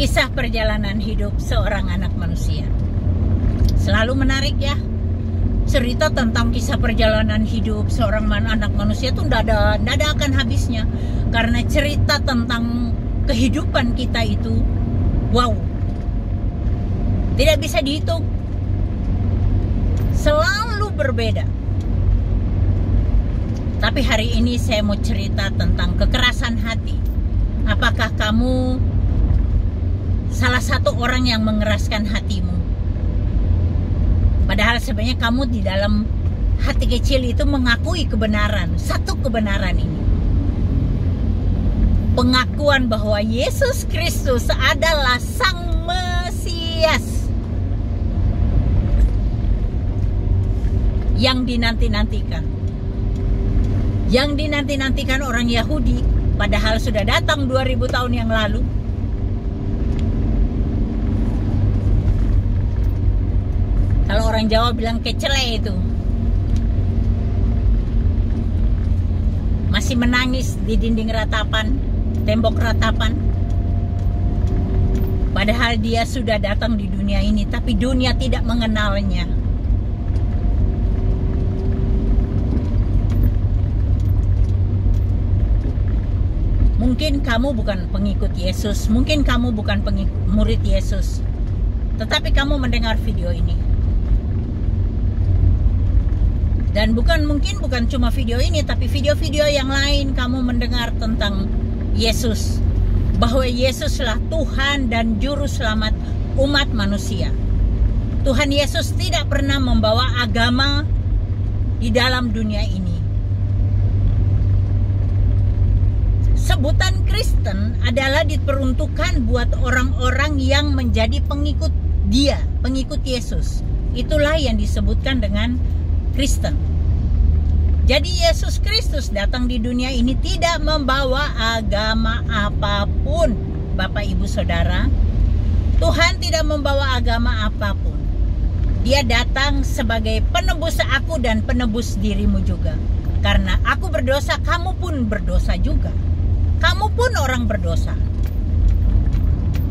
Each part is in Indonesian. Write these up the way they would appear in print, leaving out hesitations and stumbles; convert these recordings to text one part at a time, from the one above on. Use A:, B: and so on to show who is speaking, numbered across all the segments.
A: Kisah perjalanan hidup seorang anak manusia. Selalu menarik ya. Cerita tentang kisah perjalanan hidup seorang anak manusia itu tidak ada akan habisnya. Karena cerita tentang kehidupan kita itu, wow, tidak bisa dihitung. Selalu berbeda. Tapi hari ini saya mau cerita tentang kekerasan hati. Apakah kamu salah satu orang yang mengeraskan hatimu? Padahal sebenarnya kamu di dalam hati kecil itu mengakui kebenaran. Satu kebenaran ini, pengakuan bahwa Yesus Kristus adalah Sang Mesias yang dinanti-nantikan. Yang dinanti-nantikan orang Yahudi, padahal sudah datang 2000 tahun yang lalu. Kalau orang Jawa bilang kecele itu. Masih menangis di dinding ratapan, tembok ratapan. Padahal dia sudah datang di dunia ini, tapi dunia tidak mengenalnya. Mungkin kamu bukan pengikut Yesus, mungkin kamu bukan murid Yesus, tetapi kamu mendengar video ini. Dan bukan cuma video ini, tapi video-video yang lain kamu mendengar tentang Yesus, bahwa Yesuslah Tuhan dan Juru Selamat umat manusia. Tuhan Yesus tidak pernah membawa agama di dalam dunia ini. Sebutan Kristen adalah diperuntukkan buat orang-orang yang menjadi pengikut Dia, pengikut Yesus. Itulah yang disebutkan dengan Kristen. Jadi Yesus Kristus datang di dunia ini tidak membawa agama apapun, Bapak Ibu Saudara. Tuhan tidak membawa agama apapun. Dia datang sebagai penebus aku dan penebus dirimu juga. Karena aku berdosa, kamu pun berdosa juga. Kamu pun orang berdosa.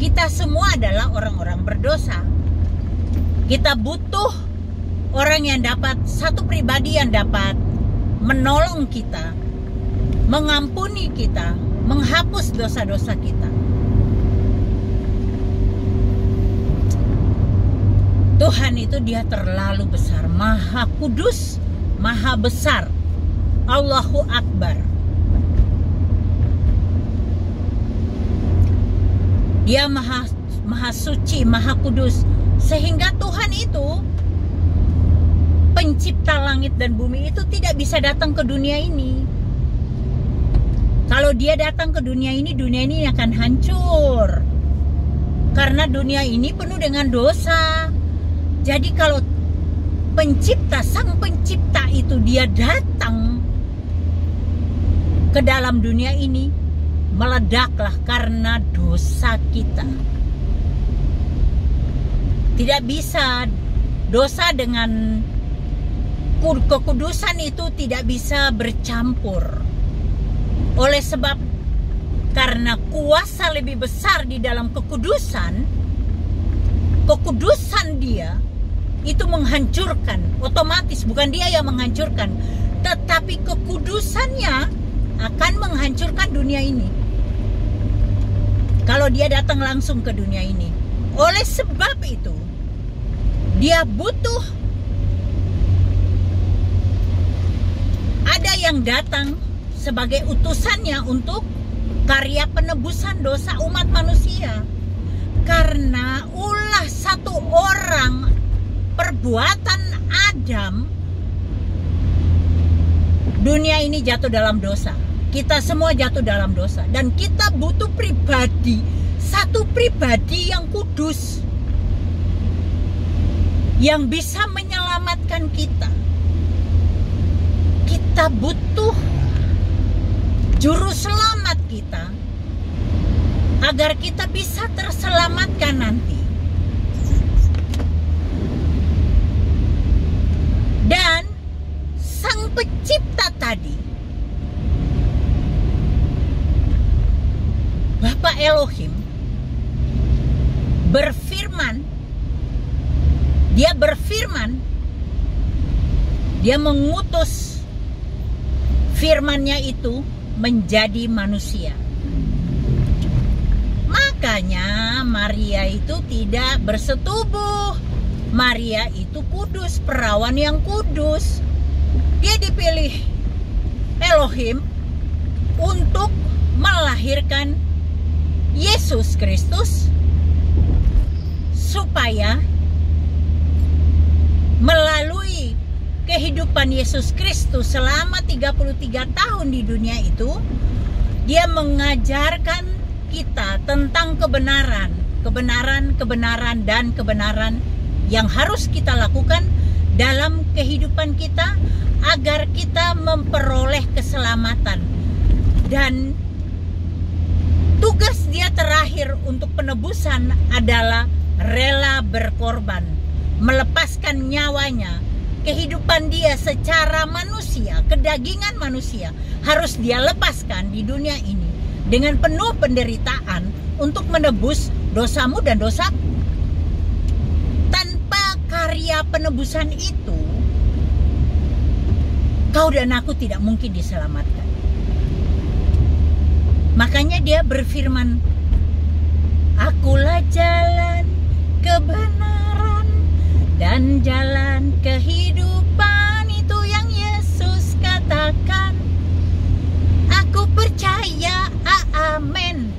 A: Kita semua adalah orang-orang berdosa. Kita butuh orang yang dapat, satu pribadi yang dapat menolong kita, mengampuni kita, menghapus dosa-dosa kita. Tuhan itu Dia terlalu besar, Maha Kudus, Maha Besar, Allahu Akbar. Dia maha suci, Maha Kudus, sehingga Tuhan itu pencipta langit dan bumi itu tidak bisa datang ke dunia ini. Kalau Dia datang ke dunia ini akan hancur. Karena dunia ini penuh dengan dosa. Jadi kalau Sang pencipta itu Dia datang ke dalam dunia ini, meledaklah karena dosa kita. Tidak bisa, dosa dengan kekudusan itu tidak bisa bercampur. Oleh sebab karena kuasa lebih besar di dalam kekudusan Dia itu menghancurkan, otomatis bukan Dia yang menghancurkan, tetapi kekudusannya akan menghancurkan dunia ini. Kalau Dia datang langsung ke dunia ini. Oleh sebab itu Dia butuh ada yang datang sebagai utusannya untuk karya penebusan dosa umat manusia. Karena ulah satu orang perbuatan Adam, dunia ini jatuh dalam dosa. Kita semua jatuh dalam dosa. Dan kita butuh pribadi, satu pribadi yang kudus, yang bisa menyelamatkan kita. Kita butuh juru selamat kita, agar kita bisa terselamatkan nanti. Dan Sang Pencipta tadi, Bapak Elohim, berfirman, dia berfirman, dia mengutus firman-Nya itu menjadi manusia. Makanya Maria itu tidak bersetubuh. Maria itu kudus, perawan yang kudus. Dia dipilih Elohim untuk melahirkan Yesus Kristus, supaya melalui kehidupan Yesus Kristus selama 33 tahun di dunia itu, dia mengajarkan kita tentang kebenaran yang harus kita lakukan dalam kehidupan kita agar kita memperoleh keselamatan. Dan tugas dia terakhir untuk penebusan adalah rela berkorban, melepaskan nyawanya. Kehidupan dia secara manusia, kedagingan manusia, harus dia lepaskan di dunia ini dengan penuh penderitaan untuk menebus dosamu dan dosaku. Tanpa karya penebusan itu, kau dan aku tidak mungkin diselamatkan. Makanya dia berfirman, akulah jalan kebenaran dan jalan kehidupan. Itu yang Yesus katakan. Aku percaya, amen.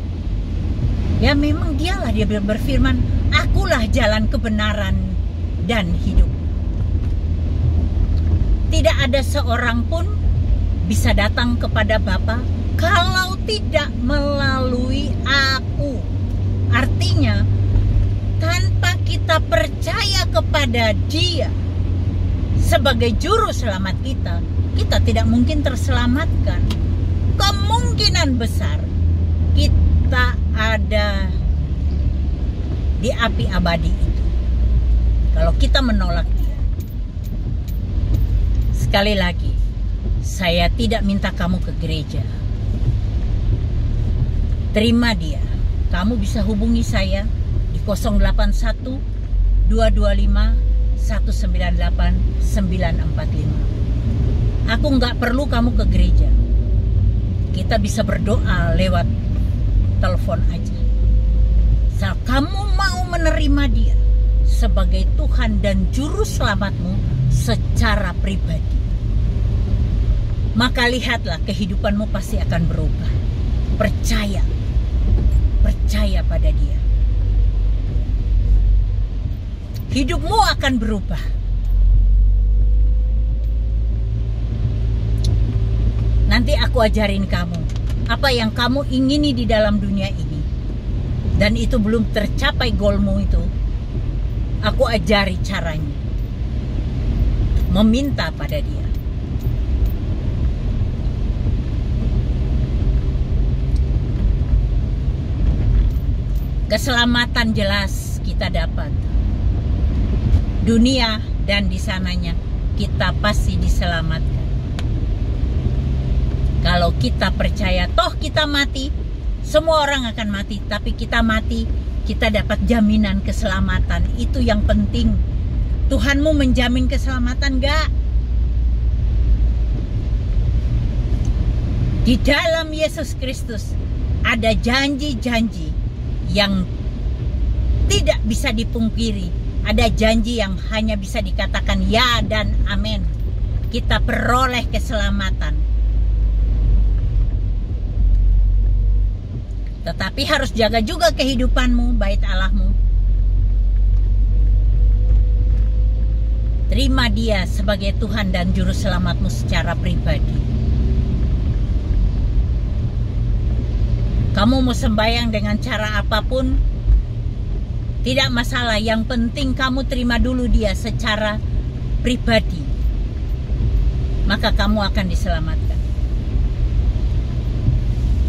A: Ya memang dialah, dia berfirman, akulah jalan kebenaran dan hidup. Tidak ada seorang pun bisa datang kepada Bapa kalau tidak melalui aku. Artinya, tanpa kita percaya kepada Dia sebagai juru selamat kita, kita tidak mungkin terselamatkan. Kemungkinan besar kita ada di api abadi itu kalau kita menolak Dia. Sekali lagi, saya tidak minta kamu ke gereja. Terima Dia. Kamu bisa hubungi saya di 081 225 198 945. Aku nggak perlu kamu ke gereja. Kita bisa berdoa lewat telepon aja. Asal kamu mau menerima Dia sebagai Tuhan dan Juru Selamatmu secara pribadi, maka lihatlah kehidupanmu pasti akan berubah. Percaya pada Dia. Hidupmu akan berubah. Nanti aku ajarin kamu apa yang kamu ingini di dalam dunia ini, dan itu belum tercapai goalmu itu. Aku ajari caranya. Meminta pada Dia. Keselamatan jelas kita dapat. Dunia dan di sananya kita pasti diselamatkan. Kalau kita percaya, toh kita mati, semua orang akan mati, tapi kita mati, kita dapat jaminan keselamatan. Itu yang penting. Tuhanmu menjamin keselamatan enggak? Di dalam Yesus Kristus ada janji-janji yang tidak bisa dipungkiri. Ada janji yang hanya bisa dikatakan ya dan amin. Kita peroleh keselamatan. Tetapi harus jaga juga kehidupanmu, bait Allahmu. Terima Dia sebagai Tuhan dan Juru Selamatmu secara pribadi. Kamu mau sembahyang dengan cara apapun, tidak masalah. Yang penting kamu terima dulu Dia secara pribadi, maka kamu akan diselamatkan.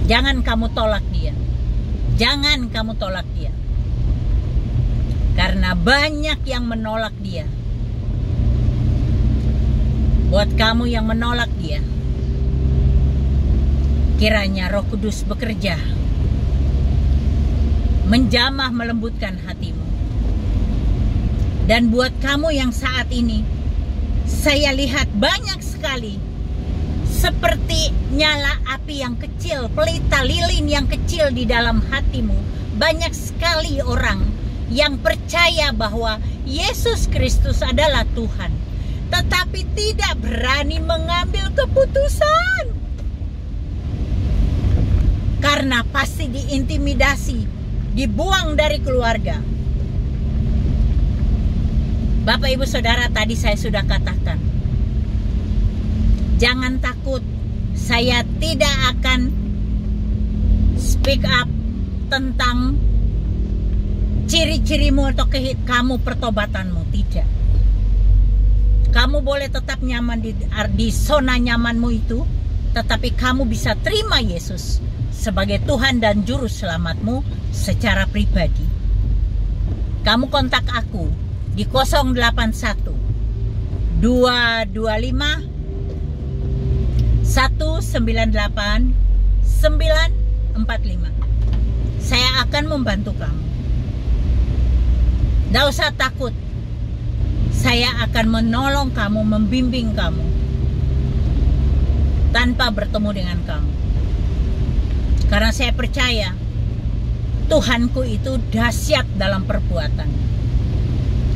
A: Jangan kamu tolak Dia. Jangan kamu tolak Dia. Karena banyak yang menolak Dia. Buat kamu yang menolak Dia, kiranya Roh Kudus bekerja menjamah melembutkan hatimu. Dan buat kamu yang saat ini, saya lihat banyak sekali seperti nyala api yang kecil, pelita lilin yang kecil di dalam hatimu. Banyak sekali orang yang percaya bahwa Yesus Kristus adalah Tuhan, tetapi tidak berani mengambil keputusan. Karena pasti diintimidasi, dibuang dari keluarga. Bapak Ibu Saudara, tadi saya sudah katakan, jangan takut, saya tidak akan speak up tentang ciri-cirimu atau kamu pertobatanmu, tidak. Kamu boleh tetap nyaman di zona nyamanmu itu, tetapi kamu bisa terima Yesus sebagai Tuhan dan Juru Selamatmu secara pribadi. Kamu kontak aku di 081 225 198 945. Saya akan membantu kamu. Tidak usah takut. Saya akan menolong kamu, membimbing kamu tanpa bertemu dengan kamu. Karena saya percaya Tuhanku itu dahsyat dalam perbuatan.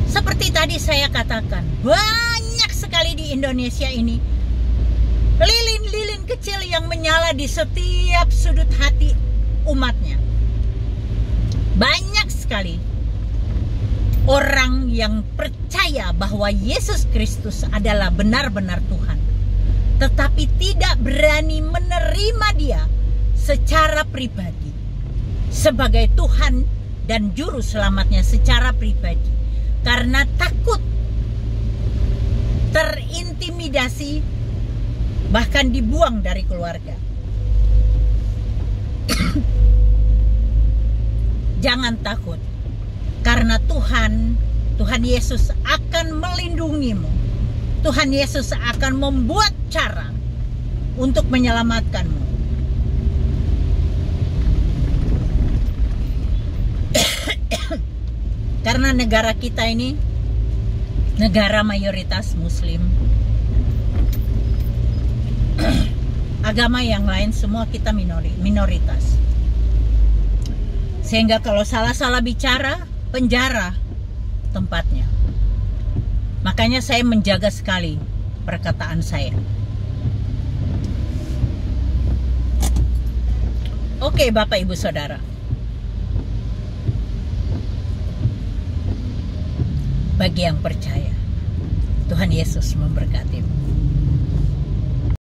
A: Seperti tadi saya katakan, banyak sekali di Indonesia ini lilin-lilin kecil yang menyala di setiap sudut hati umatnya. Banyak sekali orang yang percaya bahwa Yesus Kristus adalah benar-benar Tuhan, tetapi tidak berani menerima Dia secara pribadi sebagai Tuhan dan Juru Selamatnya secara pribadi. Karena takut, terintimidasi, bahkan dibuang dari keluarga. Jangan takut, karena Tuhan Yesus akan melindungimu. Tuhan Yesus akan membuat cara untuk menyelamatkanmu. Karena negara kita ini negara mayoritas Muslim. Agama yang lain semua kita minoritas. Sehingga kalau salah-salah bicara, penjara tempatnya. Makanya saya menjaga sekali perkataan saya. Oke, Bapak Ibu Saudara. Bagi yang percaya, Tuhan Yesus memberkatimu.